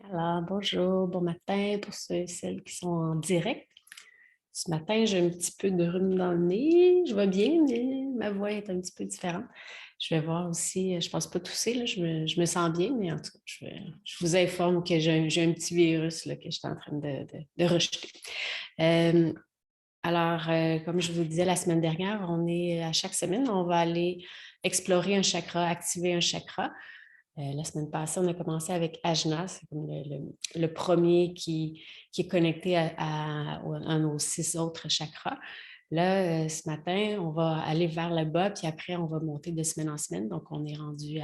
Alors, bonjour, bon matin pour ceux et celles qui sont en direct. Ce matin, j'ai un petit peu de rhume dans le nez. Je vais bien, mais ma voix est un petit peu différente. Je vais voir aussi, je ne pense pas tousser, là, je me sens bien, mais en tout cas, je vous informe que j'ai un petit virus là, que je suis en train de rejeter. Euh, comme je vous le disais la semaine dernière, à chaque semaine, on va aller explorer un chakra, activer un chakra. La semaine passée, on a commencé avec Ajna, c'est comme le premier qui est connecté à nos 6 autres chakras. Là, ce matin, on va aller vers le bas, puis après, on va monter de semaine en semaine. Donc, on est rendu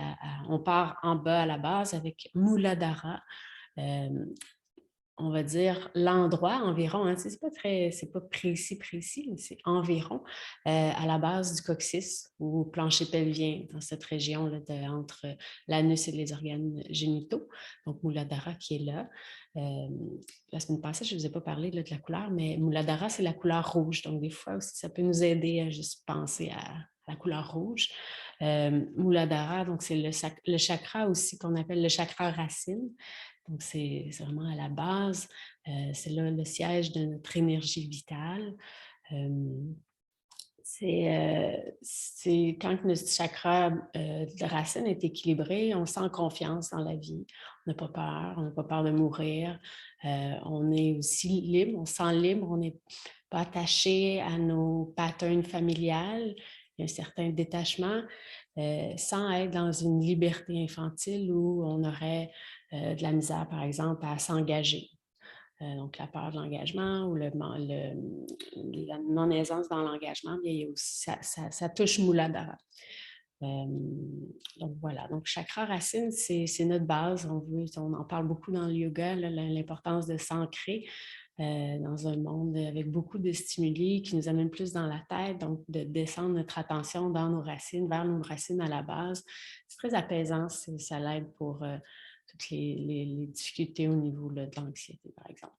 on part en bas à la base avec Muladhara. Euh, on va dire l'endroit environ, hein, c'est pas précis, mais c'est environ à la base du coccyx ou plancher pelvien, dans cette région-là entre l'anus et les organes génitaux. Donc, Muladhara qui est là. Euh, la semaine passée, je ne vous ai pas parlé là, de la couleur, mais Muladhara, c'est la couleur rouge. Donc, des fois aussi, ça peut nous aider à juste penser à la couleur rouge. Muladhara, donc c'est le chakra aussi qu'on appelle le chakra racine. Donc, c'est vraiment à la base. C'est là le siège de notre énergie vitale. Euh, c'est quand notre chakra de racine est équilibré, on sent confiance dans la vie. On n'a pas peur de mourir. On est aussi libre, on se sent libre, on n'est pas attaché à nos patterns familiales. Il y a un certain détachement sans être dans une liberté infantile où on aurait de la misère, par exemple, à s'engager. Donc, la peur de l'engagement ou la non-aisance dans l'engagement, bien, il y a aussi, ça touche Muladhara. Donc, voilà. Donc, chakra racine, c'est notre base. On en parle beaucoup dans le yoga, l'importance de s'ancrer dans un monde avec beaucoup de stimuli qui nous amènent plus dans la tête, donc de descendre notre attention dans nos racines, vers nos racines à la base. C'est très apaisant, ça l'aide pour toutes les difficultés au niveau là, de l'anxiété, par exemple.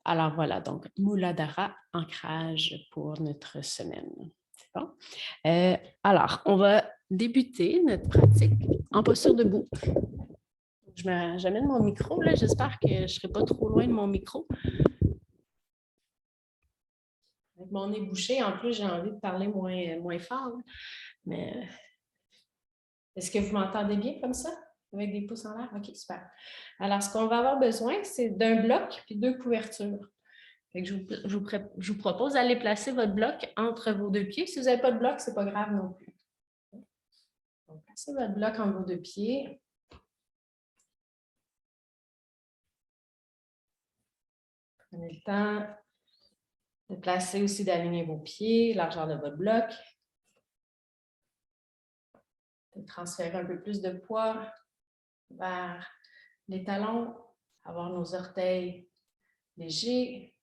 Alors voilà, donc Muladhara, ancrage pour notre semaine. C'est bon? Alors, on va débuter notre pratique en posture debout. J'amène mon micro, là. J'espère que je ne serai pas trop loin de mon micro. Avec mon nez bouché, en plus, j'ai envie de parler moins fort. Là. Mais est-ce que vous m'entendez bien comme ça? Avec des pouces en l'air? OK, super. Alors, ce qu'on va avoir besoin, c'est d'un bloc puis 2 couvertures. Fait que je vous propose d'aller placer votre bloc entre vos 2 pieds. Si vous n'avez pas de bloc, ce n'est pas grave non plus. Donc, placez votre bloc entre vos 2 pieds. Prenez le temps de placer aussi, d'aligner vos pieds, largeur de votre bloc. De transférer un peu plus de poids vers les talons, avoir nos orteils légers.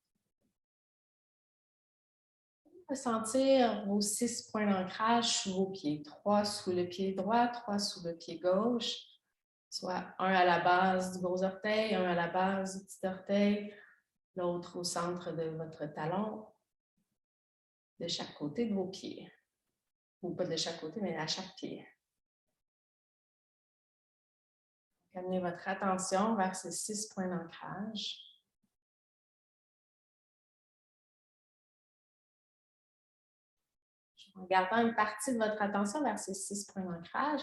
Sentir vos 6 points d'ancrage sous vos pieds. 3 sous le pied droit, 3 sous le pied gauche. Soit un à la base du gros orteil, un à la base du petit orteil, l'autre au centre de votre talon, de chaque côté de vos pieds. Ou pas de chaque côté, mais à chaque pied. Amenez votre attention vers ces 6 points d'ancrage. En gardant une partie de votre attention vers ces 6 points d'ancrage,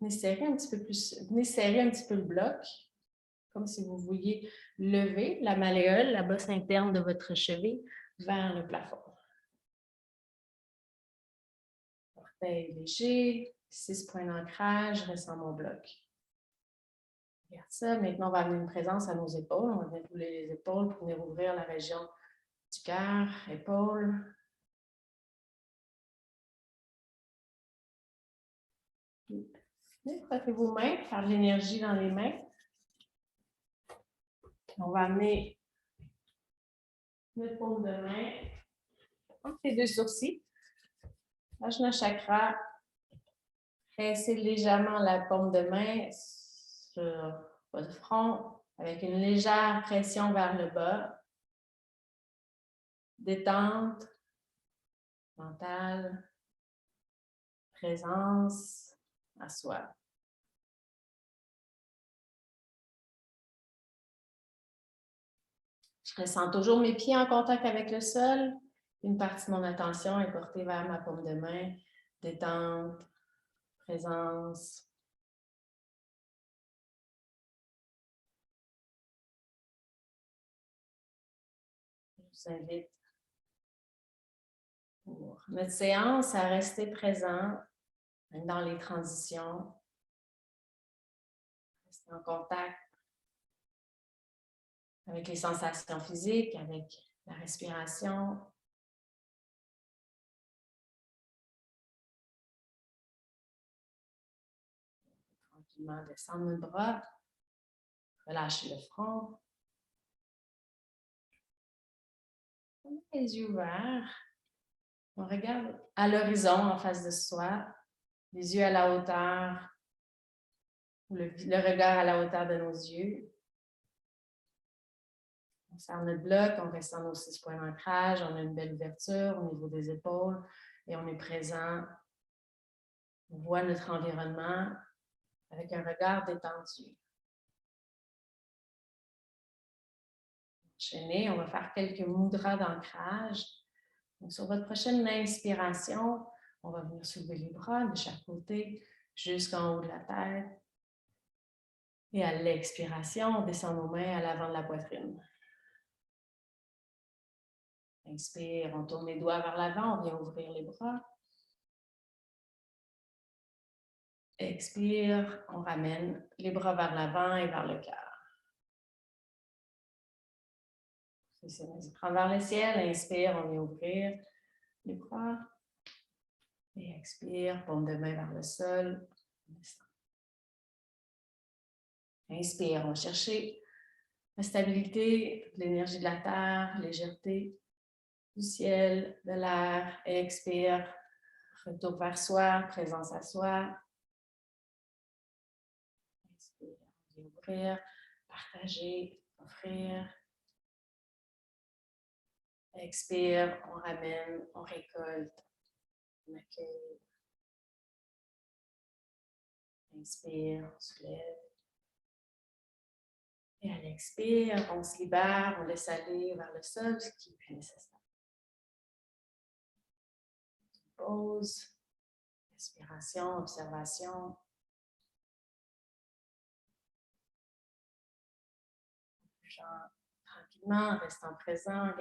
venez serrer un petit peu le bloc, comme si vous vouliez lever la malléole, la bosse interne de votre cheville, vers le plafond. Orteil léger, 6 points d'ancrage, ressens mon bloc. Regarde ça. Maintenant, on va amener une présence à nos épaules. On va venir rouler les épaules pour venir ouvrir la région du cœur, épaules. Frottez vos mains, faire de l'énergie dans les mains. On va amener notre paume de main entre les 2 sourcils. Ajna chakra. Pressez légèrement la paume de main sur votre front avec une légère pression vers le bas. Détente mentale, présence à soi. Je sens toujours mes pieds en contact avec le sol. Une partie de mon attention est portée vers ma paume de main. Détente, présence. Je vous invite pour notre séance à rester présent, même dans les transitions. Rester en contact avec les sensations physiques, avec la respiration. Tranquillement descendre le bras, relâcher le front. Les yeux ouverts. On regarde à l'horizon en face de soi, les yeux à la hauteur, ou le regard à la hauteur de nos yeux. On serre notre bloc, on reste dans nos 6 points d'ancrage, on a une belle ouverture au niveau des épaules et on est présent. On voit notre environnement avec un regard détendu. Enchaîné, on va faire quelques mudras d'ancrage. Donc, sur votre prochaine inspiration, on va venir soulever les bras de chaque côté jusqu'en haut de la tête. Et à l'expiration, on descend nos mains à l'avant de la poitrine. Inspire, on tourne les doigts vers l'avant, on vient ouvrir les bras. Expire, on ramène les bras vers l'avant et vers le cœur. Prends vers le ciel, inspire, on vient ouvrir les bras. Et expire, paume de main vers le sol. Inspire, on va chercher la stabilité, l'énergie de la terre, légèreté du ciel, de l'air. Expire, retour vers soi, présence à soi. Inspire, on vient ouvrir, partager, offrir. Expire, on ramène, on récolte, on accueille. Inspire, on soulève. Et à l'expire, on se libère, on laisse aller vers le sol, ce qui est plus nécessaire. Pause, respiration, observation. Tranquillement, en restant présent,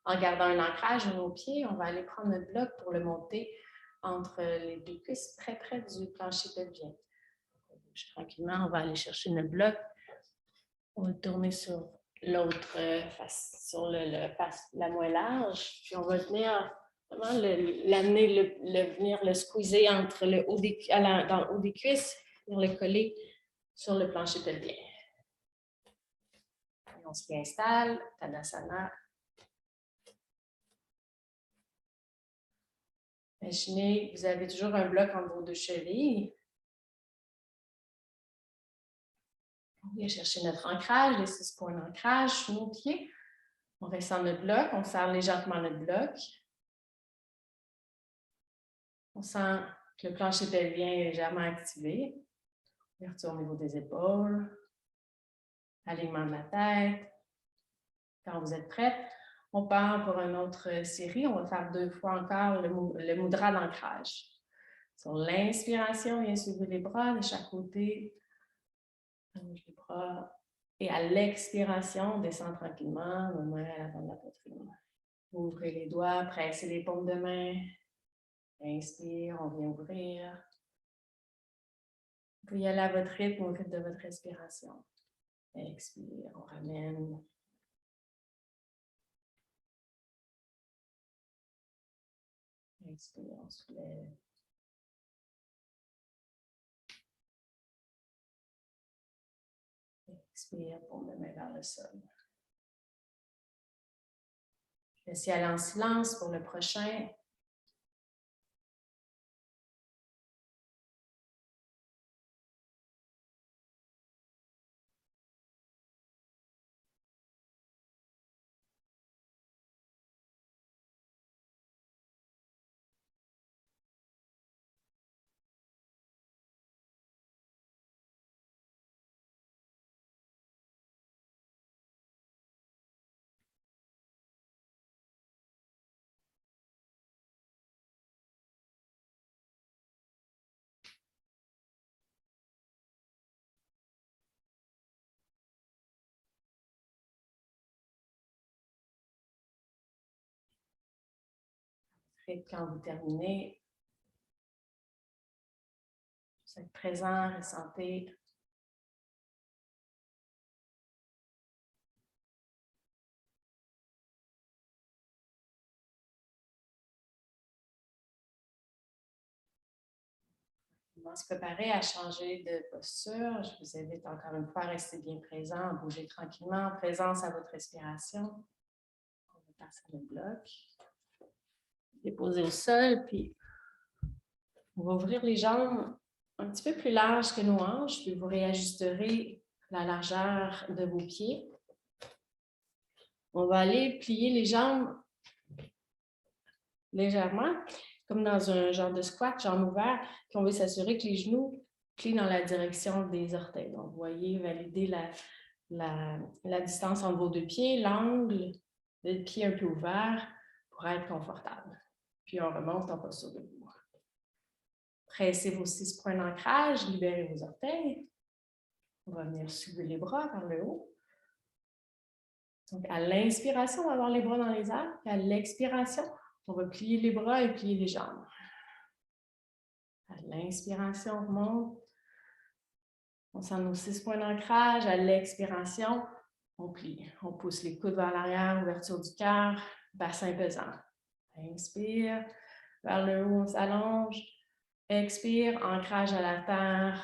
en gardant un ancrage de nos pieds, on va aller prendre notre bloc pour le monter entre les deux cuisses, très près du plancher pelvien. Tranquillement, on va aller chercher notre bloc. On va tourner sur l'autre face, sur la moins large. Puis on va venir vraiment l'amener, venir le squeezer entre le haut dans le haut des cuisses, pour le coller sur le plancher pelvien. Et on se réinstalle, Tadasana. Imaginez que vous avez toujours un bloc entre vos deux chevilles. On vient chercher notre ancrage, les 6 points d'ancrage sous nos pieds. On descend notre bloc, on serre légèrement notre bloc. On sent que le plancher pelvien est légèrement activé. Ouverture au niveau des épaules. Alignement de la tête. Quand vous êtes prête, on part pour une autre série. On va faire 2 fois encore le mudra d'ancrage. Sur l'inspiration, on vient soulever les bras de chaque côté. Allonge les bras. Et à l'expiration, on descend tranquillement, nos mains à l'avant de la poitrine. Ouvrez les doigts, pressez les paumes de main. Inspire, on vient ouvrir. Vous pouvez y aller à votre rythme, au rythme de votre respiration. Expire, on ramène. Expire, on soulève. Expire, paume de main vers le sol. Laissez aller en silence pour le prochain. Quand vous terminez, vous êtes présent, ressentez. On va se préparer à changer de posture. Je vous invite encore une fois à rester bien présent, à bouger tranquillement, en présence à votre respiration. On va passer le bloc. Déposer au sol, puis on va ouvrir les jambes un petit peu plus larges que nos hanches, puis vous réajusterez la largeur de vos pieds. On va aller plier les jambes légèrement, comme dans un genre de squat, jambes ouvertes, puis on veut s'assurer que les genoux plient dans la direction des orteils. Donc, vous voyez, validez la distance entre vos deux pieds, l'angle des pieds un peu ouvert pour être confortable. Puis on remonte en posture debout. Pressez vos 6 points d'ancrage, libérez vos orteils. On va venir soulever les bras vers le haut. Donc, à l'inspiration, on va avoir les bras dans les airs. Puis à l'expiration, on va plier les bras et plier les jambes. À l'inspiration, on remonte. On sent nos 6 points d'ancrage. À l'expiration, on plie. On pousse les coudes vers l'arrière, ouverture du cœur, bassin pesant. Inspire, vers le haut, on s'allonge. Expire, ancrage à la terre,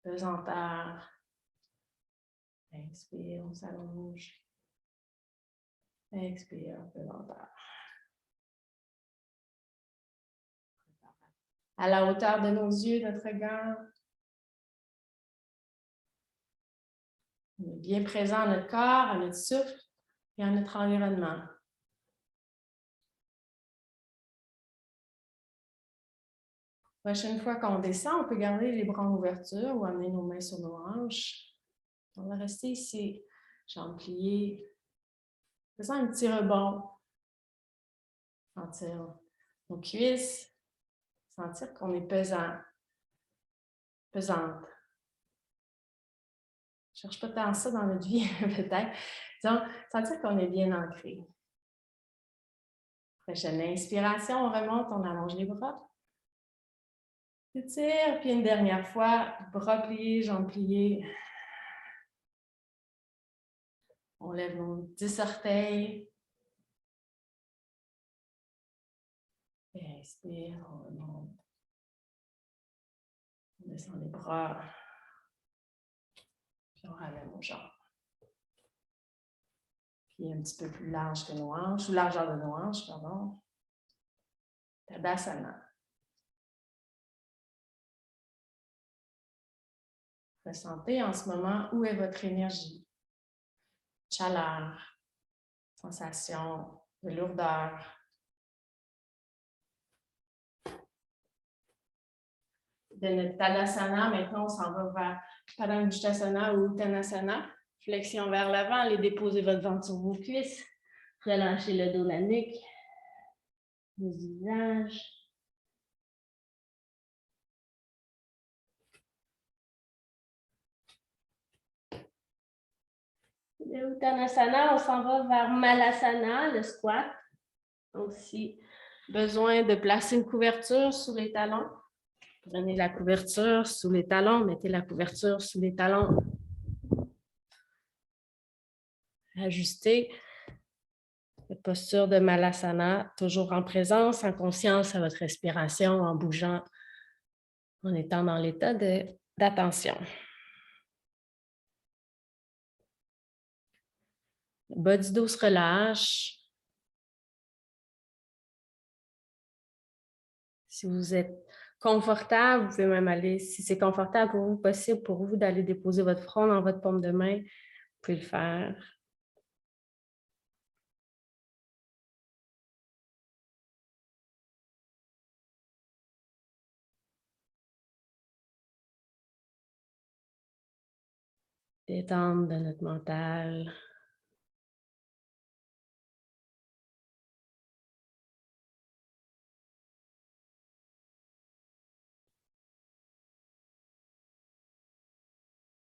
pesanteur. Inspire, on s'allonge. Expire, pesanteur. À la hauteur de nos yeux, notre regard. On est bien présent à notre corps, à notre souffle et à notre environnement. La prochaine fois qu'on descend, on peut garder les bras en ouverture ou amener nos mains sur nos hanches. On va rester ici, jambes pliées, faisant un petit rebond. Sentir nos cuisses, sentir qu'on est pesant, pesante. Je ne cherche pas tant ça dans notre vie, peut-être. Disons, sentir qu'on est bien ancré. Prochaine inspiration, on remonte, on allonge les bras. Étire, puis une dernière fois, bras pliés, jambes pliées. On lève nos 10 orteils. Et inspire, on remonte. On descend les bras. Puis on ramène nos jambes. Puis un petit peu plus large que nos hanches, ou largeur de nos hanches, pardon. Tadasana. Ressentez en ce moment où est votre énergie. Chaleur, sensation de lourdeur. De notre Tadasana, maintenant, on s'en va vers Padangusthasana ou Uttanasana. Flexion vers l'avant, allez déposer votre ventre sur vos cuisses. Relâchez le dos, la nuque, le visage. De Uttanasana, on s'en va vers Malasana, le squat. Aussi, besoin de placer une couverture sous les talons. Prenez la couverture sous les talons, mettez la couverture sous les talons. Ajustez votre posture de Malasana, toujours en présence, en conscience à votre respiration, en bougeant, en étant dans l'état d'attention. Le bas du dos se relâche. Si vous êtes confortable, vous pouvez même aller, si c'est confortable pour vous, possible pour vous d'aller déposer votre front dans votre paume de main, vous pouvez le faire. Détente de notre mental.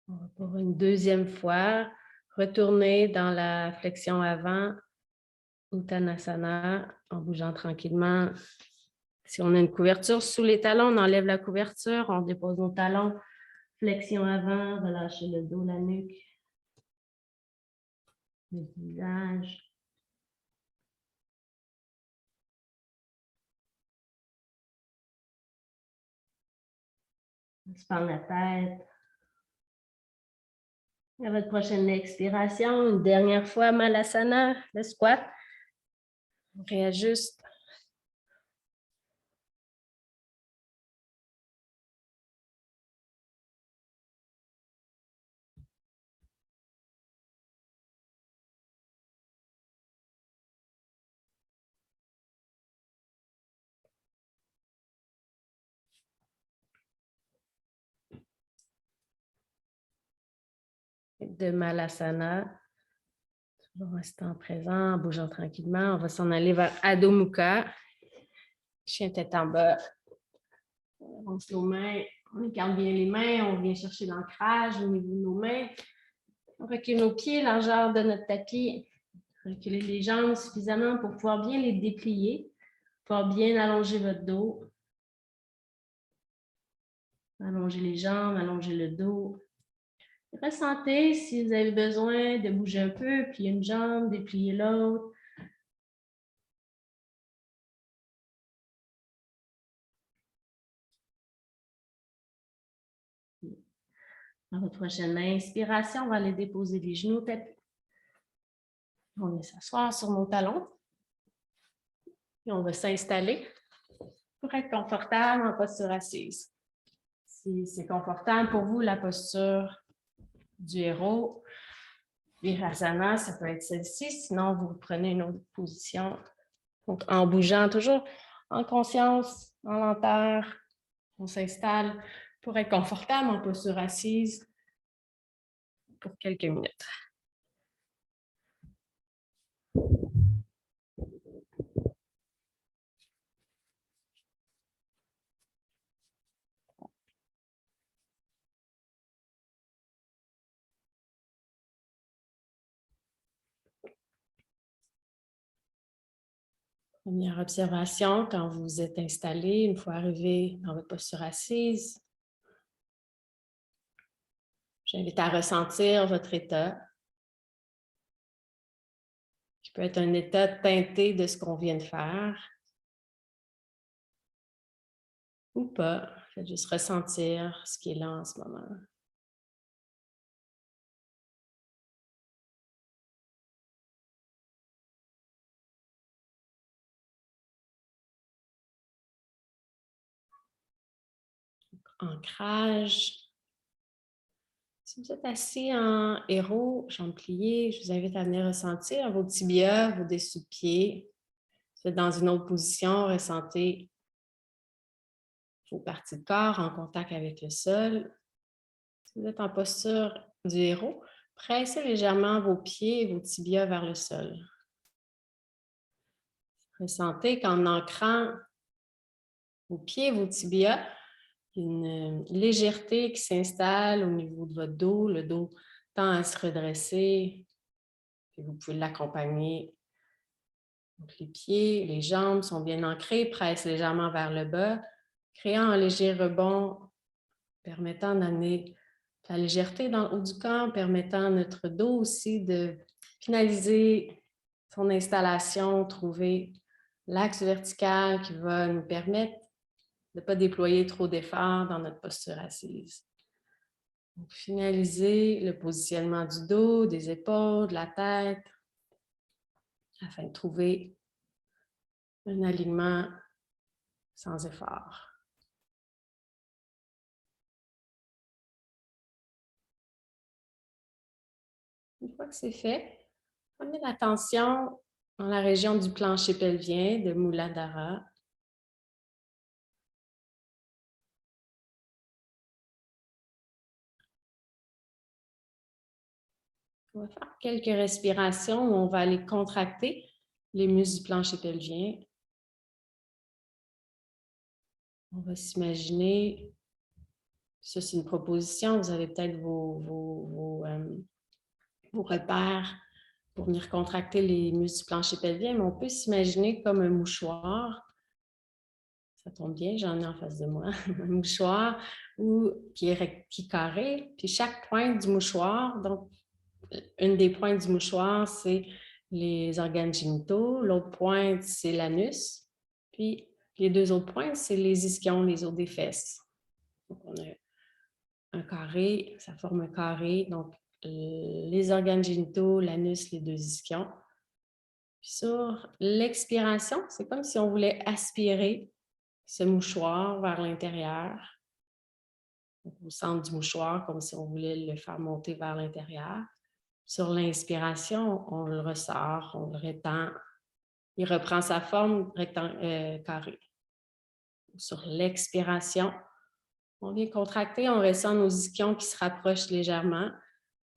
On va pour une deuxième fois retourner dans la flexion avant Uttanasana, en bougeant tranquillement. Si on a une couverture sous les talons, on enlève la couverture, on dépose nos talons, flexion avant, relâchez le dos, la nuque, le visage. On se prend la tête. À votre prochaine expiration, une dernière fois, Malasana, le squat. On réajuste. De Malasana. Toujours restant présent, en bougeant tranquillement. On va s'en aller vers Adho Mukha. Chien tête en bas. On avance nos mains. On écarte bien les mains. On vient chercher l'ancrage au niveau de nos mains. On recule nos pieds, largeur de notre tapis. Reculez les jambes suffisamment pour pouvoir bien les déplier. Pouvoir bien allonger votre dos. Allonger les jambes, allonger le dos. Ressentez si vous avez besoin de bouger un peu, plier une jambe, déplier l'autre. Dans votre prochaine inspiration, on va aller déposer les genoux au tapis. On va s'asseoir sur nos talons. Et on va s'installer pour être confortable en posture assise. Si c'est confortable pour vous, la posture du héros, Virasana, ça peut être celle-ci. Sinon, vous prenez une autre position. Donc, en bougeant toujours en conscience, en lenteur, on s'installe pour être confortable en posture assise pour quelques minutes. Première observation, quand vous êtes installé, une fois arrivé dans votre posture assise, j'invite à ressentir votre état, qui peut être un état teinté de ce qu'on vient de faire ou pas. Faites juste ressentir ce qui est là en ce moment. Ancrage. Si vous êtes assis en héros, jambes pliées, je vous invite à venir ressentir vos tibias, vos dessous-de-pieds. Si vous êtes dans une autre position, ressentez vos parties de corps en contact avec le sol. Si vous êtes en posture du héros, pressez légèrement vos pieds et vos tibias vers le sol. Ressentez qu'en ancrant vos pieds et vos tibias, une légèreté qui s'installe au niveau de votre dos. Le dos tend à se redresser. Et vous pouvez l'accompagner. Donc, les pieds, les jambes sont bien ancrés, pressent légèrement vers le bas, créant un léger rebond, permettant d'amener la légèreté dans le haut du corps, permettant à notre dos aussi de finaliser son installation, trouver l'axe vertical qui va nous permettre de ne pas déployer trop d'efforts dans notre posture assise. Donc, finaliser le positionnement du dos, des épaules, de la tête, afin de trouver un alignement sans effort. Une fois que c'est fait, amenez l'attention dans la région du plancher pelvien de Muladhara. On va faire quelques respirations où on va aller contracter les muscles du plancher pelvien. On va s'imaginer, ça c'est une proposition, vous avez peut-être vos repères, pour venir contracter les muscles du plancher pelvien, mais on peut s'imaginer comme un mouchoir. Ça tombe bien, j'en ai en face de moi. Un mouchoir qui est carré, puis chaque pointe du mouchoir, donc une des pointes du mouchoir, c'est les organes génitaux, l'autre pointe, c'est l'anus, puis les deux autres pointes, c'est les ischions, les os des fesses. Donc, on a un carré, ça forme un carré, donc les organes génitaux, l'anus, les deux ischions. Puis sur l'expiration, c'est comme si on voulait aspirer ce mouchoir vers l'intérieur, au centre du mouchoir, comme si on voulait le faire monter vers l'intérieur. Sur l'inspiration, on le ressort, on le rétend. Il reprend sa forme carrée. Sur l'expiration, on vient contracter, on ressent nos ischions qui se rapprochent légèrement,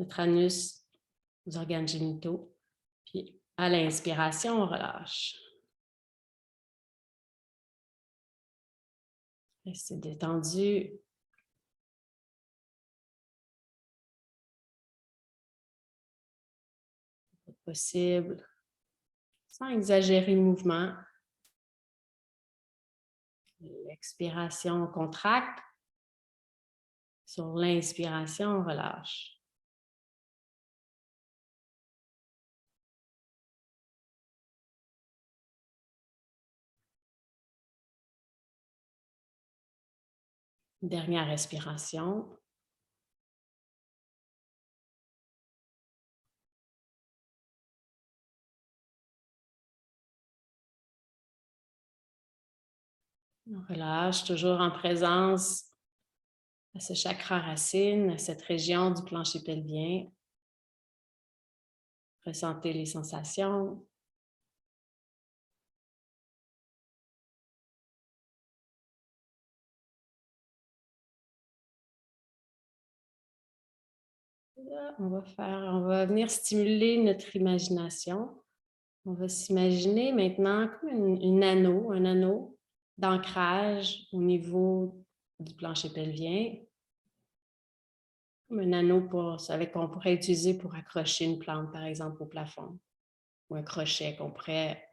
notre anus, nos organes génitaux. Puis à l'inspiration, on relâche. Restez détendu. Possible, sans exagérer le mouvement. L'expiration, on contracte. Sur l'inspiration, on relâche. Dernière respiration. On relâche, toujours en présence à ce chakra racine, à cette région du plancher pelvien. Ressentez les sensations. Là, on va venir stimuler notre imagination. On va s'imaginer maintenant comme un anneau d'ancrage au niveau du plancher pelvien. Comme un anneau qu'on pourrait utiliser pour accrocher une plante, par exemple, au plafond. Ou un crochet qu'on pourrait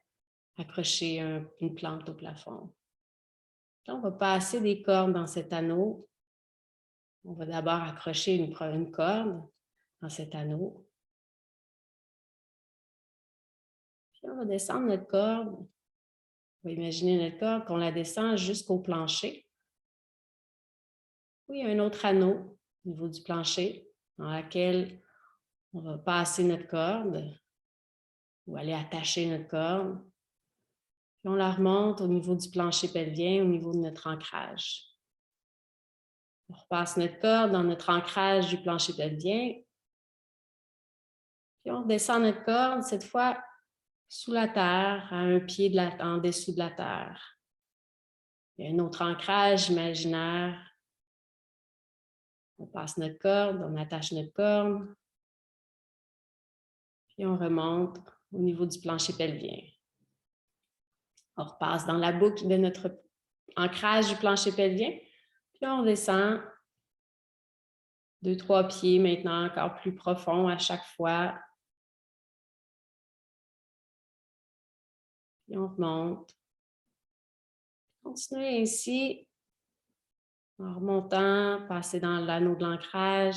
accrocher une plante au plafond. Là, on va passer des cordes dans cet anneau. On va d'abord accrocher une corde dans cet anneau. Puis on va descendre notre corde. On va imaginer notre corde qu'on la descend jusqu'au plancher. Puis il y a un autre anneau au niveau du plancher dans lequel on va passer notre corde ou aller attacher notre corde. Puis on la remonte au niveau du plancher pelvien, au niveau de notre ancrage. On repasse notre corde dans notre ancrage du plancher pelvien. Puis on descend notre corde, cette fois sous la terre, à un pied en dessous de la terre. Il y a un autre ancrage imaginaire. On passe notre corde, on attache notre corde. Puis on remonte au niveau du plancher pelvien. On repasse dans la boucle de notre ancrage du plancher pelvien. Puis on descend 2-3 pieds maintenant, encore plus profond à chaque fois. Puis on remonte. Continuez ainsi, en remontant, passez dans l'anneau de l'ancrage.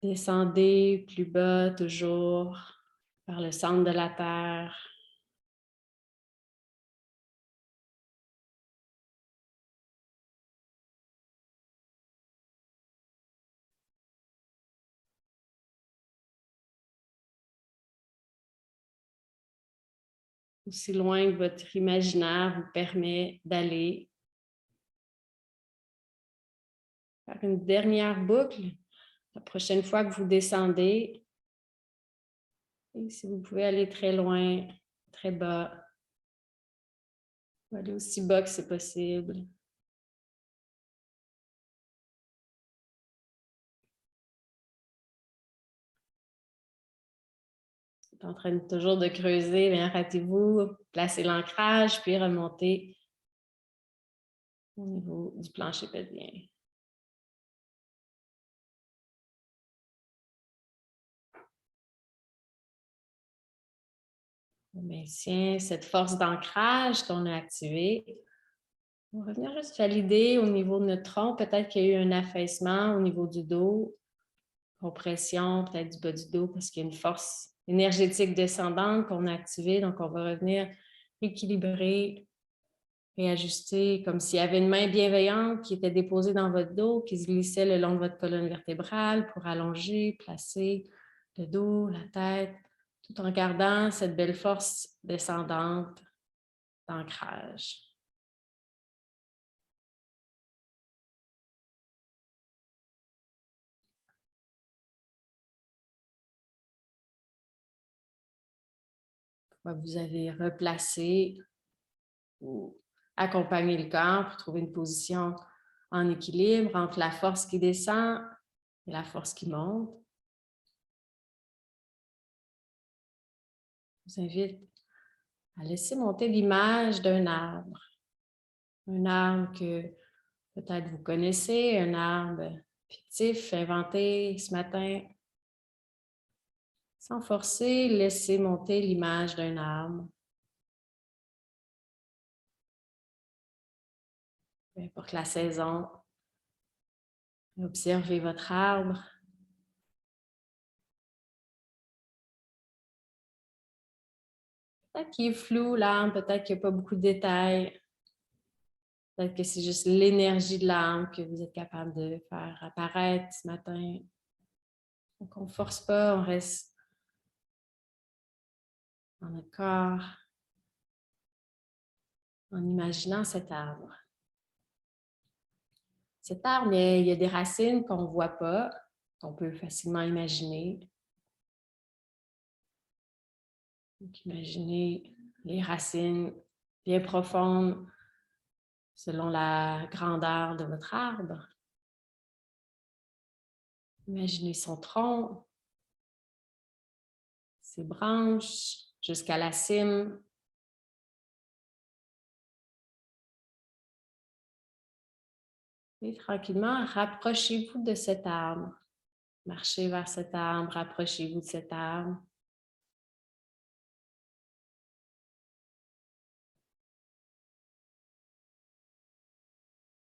Descendez plus bas, toujours vers le centre de la terre. Aussi loin que votre imaginaire vous permet d'aller. Faire une dernière boucle. La prochaine fois que vous descendez, et si vous pouvez aller très loin, très bas, aller aussi bas que c'est possible. Vous êtes en train toujours de creuser, bien arrêtez-vous, placez l'ancrage, puis remontez au niveau du plancher pelvien. On maintient cette force d'ancrage qu'on a activée. On va revenir juste valider au niveau de notre tronc. Peut-être qu'il y a eu un affaissement au niveau du dos, compression peut-être du bas du dos parce qu'il y a une force énergétique descendante qu'on a activée. Donc, on va revenir équilibrer, réajuster, comme s'il y avait une main bienveillante qui était déposée dans votre dos, qui se glissait le long de votre colonne vertébrale pour allonger, placer le dos, la tête, tout en gardant cette belle force descendante d'ancrage. Vous avez replacé ou accompagné le corps pour trouver une position en équilibre entre la force qui descend et la force qui monte. Je vous invite à laisser monter l'image d'un arbre. Un arbre que peut-être vous connaissez, un arbre fictif, inventé ce matin. Sans forcer, laissez monter l'image d'un arbre. Peu importe la saison, observez votre arbre. Peut-être qu'il est flou, l'arbre, peut-être qu'il n'y a pas beaucoup de détails. Peut-être que c'est juste l'énergie de l'âme que vous êtes capable de faire apparaître ce matin. Donc, on ne force pas, on reste dans notre corps en imaginant cet arbre. Cet arbre, il y a des racines qu'on ne voit pas, qu'on peut facilement imaginer. Donc, imaginez les racines bien profondes selon la grandeur de votre arbre. Imaginez son tronc, ses branches jusqu'à la cime. Et tranquillement, rapprochez-vous de cet arbre. Marchez vers cet arbre, rapprochez-vous de cet arbre.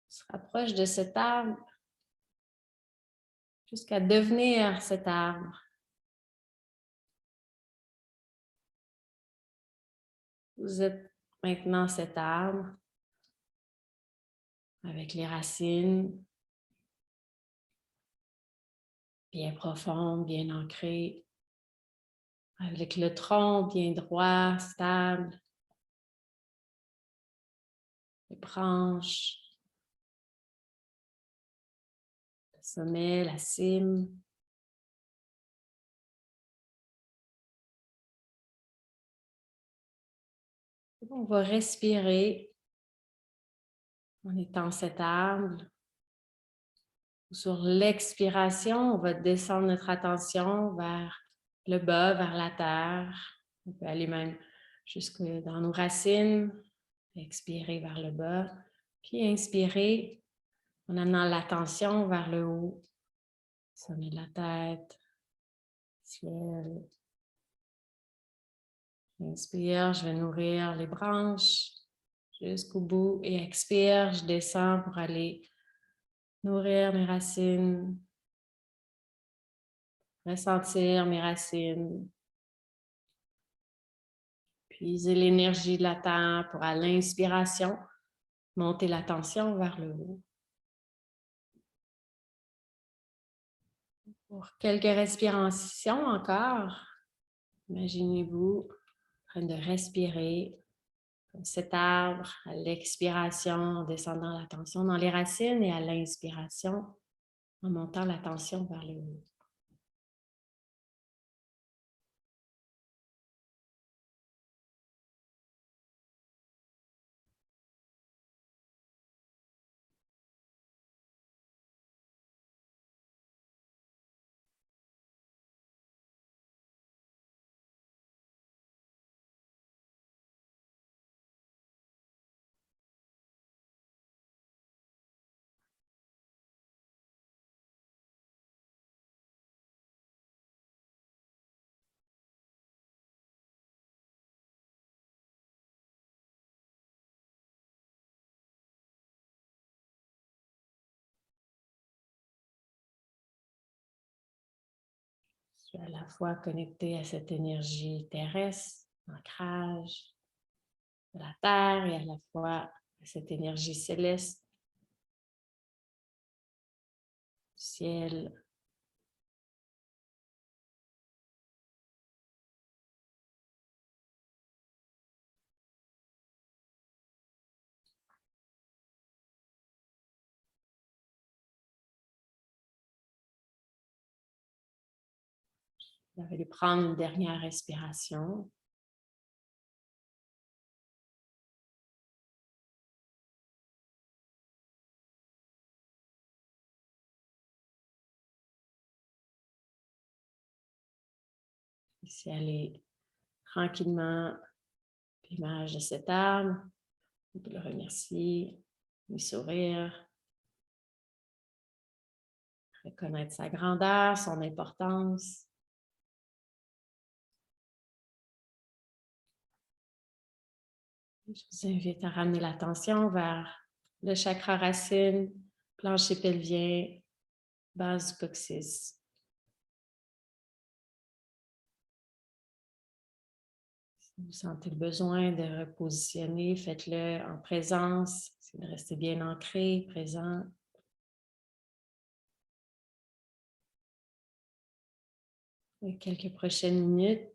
On se rapproche de cet arbre jusqu'à devenir cet arbre. Vous êtes maintenant cet arbre avec les racines bien profondes, bien ancrées, avec le tronc bien droit, stable, les branches, le sommet, la cime. On va respirer en étant cet arbre. Sur l'expiration, on va descendre notre attention vers le bas, vers la terre. On peut aller même jusque dans nos racines. Expirer vers le bas. Puis inspirer en amenant l'attention vers le haut. Sommet de la tête, ciel. Inspire, je vais nourrir les branches jusqu'au bout. Et expire, je descends pour aller nourrir mes racines. Ressentir mes racines. Puiser l'énergie de la terre pour, à l'inspiration, monter l'attention vers le haut. Pour quelques respirations encore, imaginez-vous en train de respirer comme cet arbre à l'expiration, en descendant l'attention dans les racines et à l'inspiration, en montant l'attention vers le haut. Je suis à la fois connectée à cette énergie terrestre, ancrage de la terre, et à la fois à cette énergie céleste, du ciel. Vous allez prendre une dernière respiration. Ici, allez tranquillement l'image de cet arbre, vous le remercier, lui sourire, reconnaître sa grandeur, son importance. Je vous invite à ramener l'attention vers le chakra racine, plancher pelvien, base du coccyx. Si vous sentez le besoin de repositionner, faites-le en présence. C'est de rester bien ancré, présent. Et quelques prochaines minutes,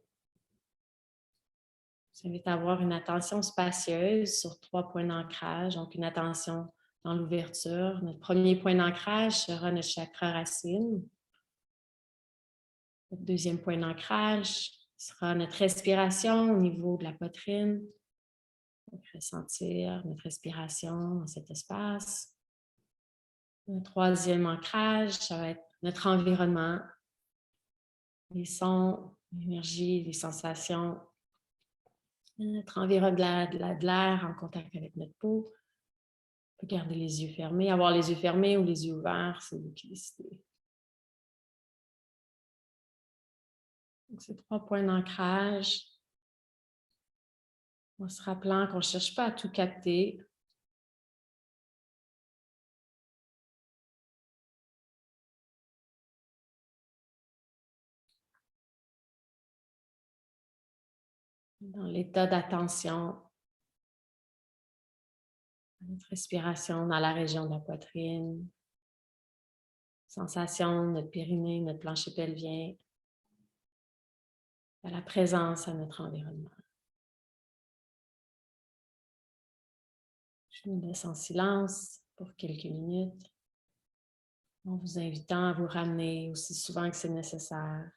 je vous invite à avoir une attention spacieuse sur 3 points d'ancrage. Donc, une attention dans l'ouverture. Notre premier point d'ancrage sera notre chakra racine. Notre deuxième point d'ancrage sera notre respiration au niveau de la poitrine. Donc, ressentir notre respiration dans cet espace. Le troisième ancrage, ça va être notre environnement, les sons, l'énergie, les sensations, notre environnement de l'air en contact avec notre peau. On peut garder les yeux fermés, avoir les yeux fermés ou les yeux ouverts, c'est vous qui décidez. Donc, ces 3 points d'ancrage, en se rappelant qu'on ne cherche pas à tout capter. Dans l'état d'attention, notre respiration dans la région de la poitrine, sensation de notre périnée, notre plancher pelvien, à la présence à notre environnement. Je vous laisse en silence pour quelques minutes, en vous invitant à vous ramener aussi souvent que c'est nécessaire.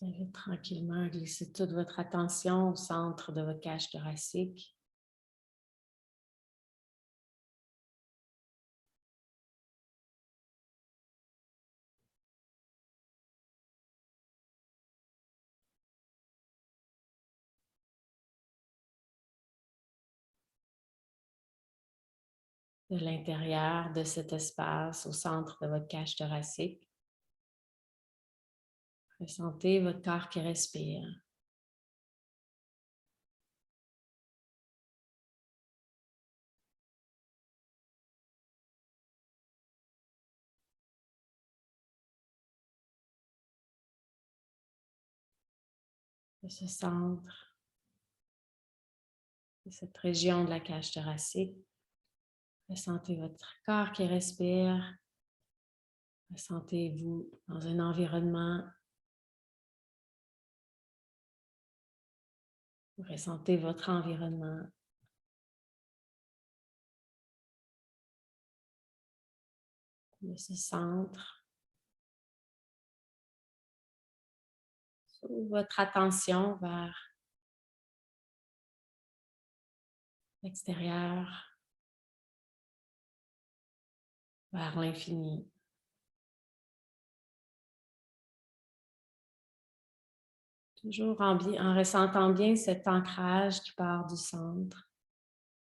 Vous invite tranquillement à glisser toute votre attention au centre de votre cage thoracique. De l'intérieur de cet espace, au centre de votre cage thoracique. Ressentez votre corps qui respire. De ce centre, de cette région de la cage thoracique. Ressentez votre corps qui respire. Ressentez-vous dans un environnement. Ressentez votre environnement. De ce centre. Votre attention vers l'extérieur, vers l'infini. Toujours en ressentant bien cet ancrage qui part du centre,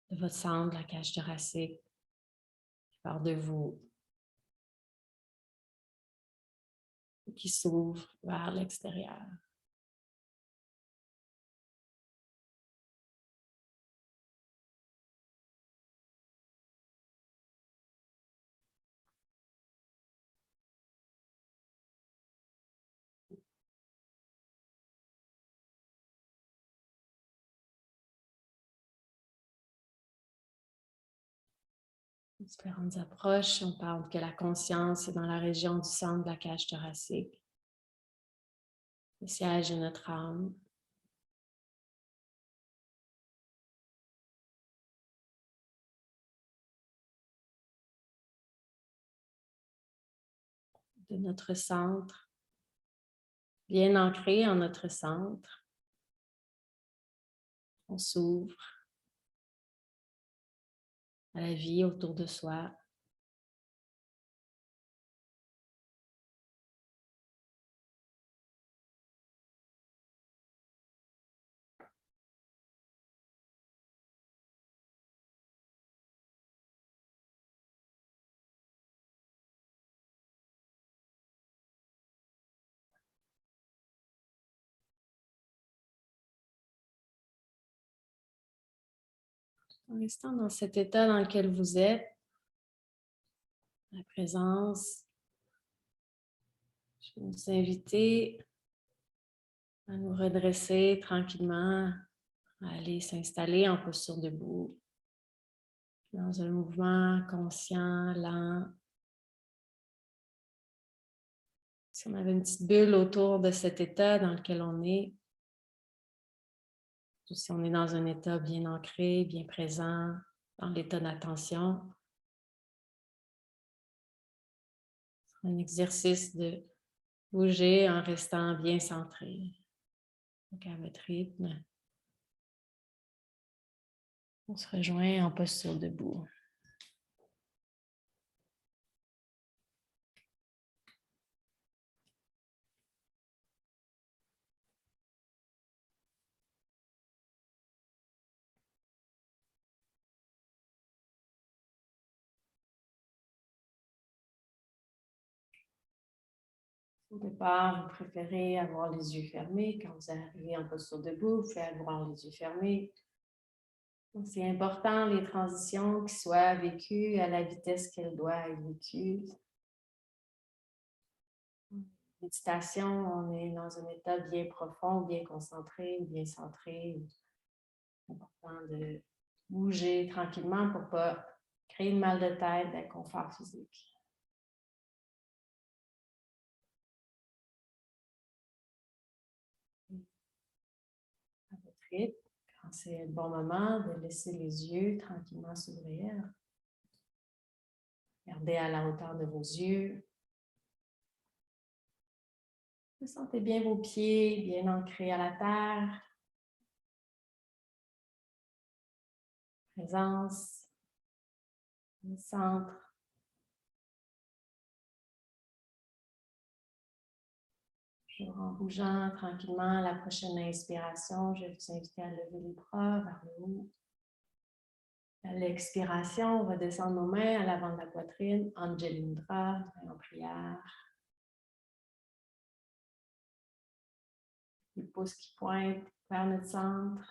de votre centre, de la cage thoracique, qui part de vous, qui s'ouvre vers l'extérieur. Différentes approches, on parle que la conscience est dans la région du centre de la cage thoracique, le siège de notre âme. De notre centre, bien ancré en notre centre, on s'ouvre à la vie autour de soi. En restant dans cet état dans lequel vous êtes, la présence, je vais vous inviter à nous redresser tranquillement, à aller s'installer en posture debout, dans un mouvement conscient, lent. Si on avait une petite bulle autour de cet état dans lequel on est, ou si on est dans un état bien ancré, bien présent, dans l'état d'attention, c'est un exercice de bouger en restant bien centré. Donc à votre rythme, on se rejoint en posture debout. Au départ, vous préférez avoir les yeux fermés. Quand vous arrivez en posture debout, vous pouvez avoir les yeux fermés. C'est important, les transitions qui soient vécues à la vitesse qu'elles doivent être vécues. Méditation, on est dans un état bien profond, bien concentré, bien centré. C'est important de bouger tranquillement pour ne pas créer de mal de tête, d'inconfort physique. À votre rythme, quand c'est le bon moment, de laisser les yeux tranquillement s'ouvrir. Gardez à la hauteur de vos yeux. Sentez bien vos pieds, bien ancrés à la terre. Présence, le centre. Toujours en bougeant tranquillement, à la prochaine inspiration, je vais vous inviter à lever les bras vers le haut. À l'expiration, on va descendre nos mains à l'avant de la poitrine, Anjali Mudra, en prière. Les pouces qui pointent vers notre centre.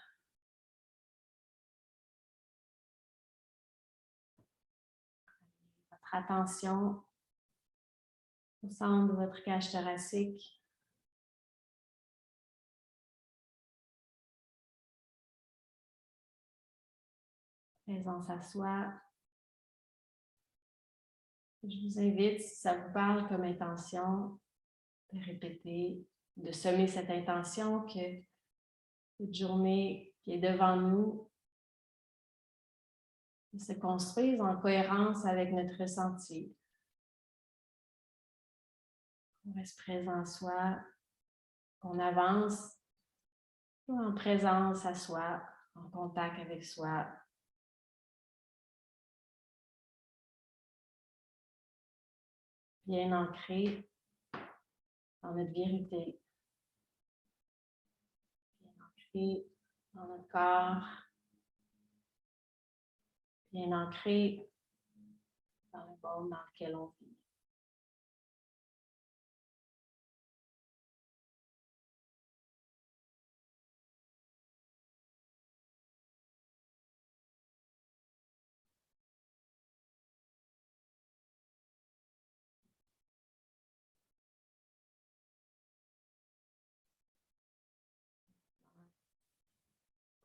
Votre attention au centre de votre cage thoracique. Présence à soi. Je vous invite, si ça vous parle comme intention, de répéter, de semer cette intention que cette journée qui est devant nous se construise en cohérence avec notre ressenti. On reste présent à soi, qu'on avance en présence à soi, en contact avec soi. Bien ancré dans notre vérité, bien ancré dans notre corps, bien ancré dans le monde dans lequel on vit.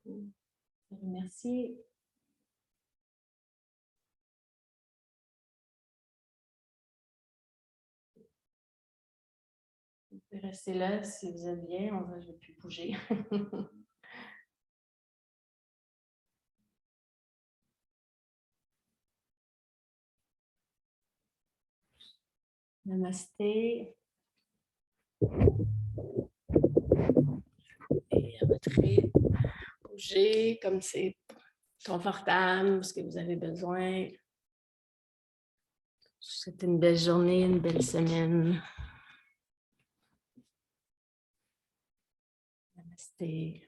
Je vous remercie. Vous pouvez rester là si vous êtes bien, je ne vais plus bouger. Namasté. Et à votre rythme, bougez comme c'est confortable, ce que vous avez besoin. Je vous souhaite une belle journée, une belle semaine. Namasté.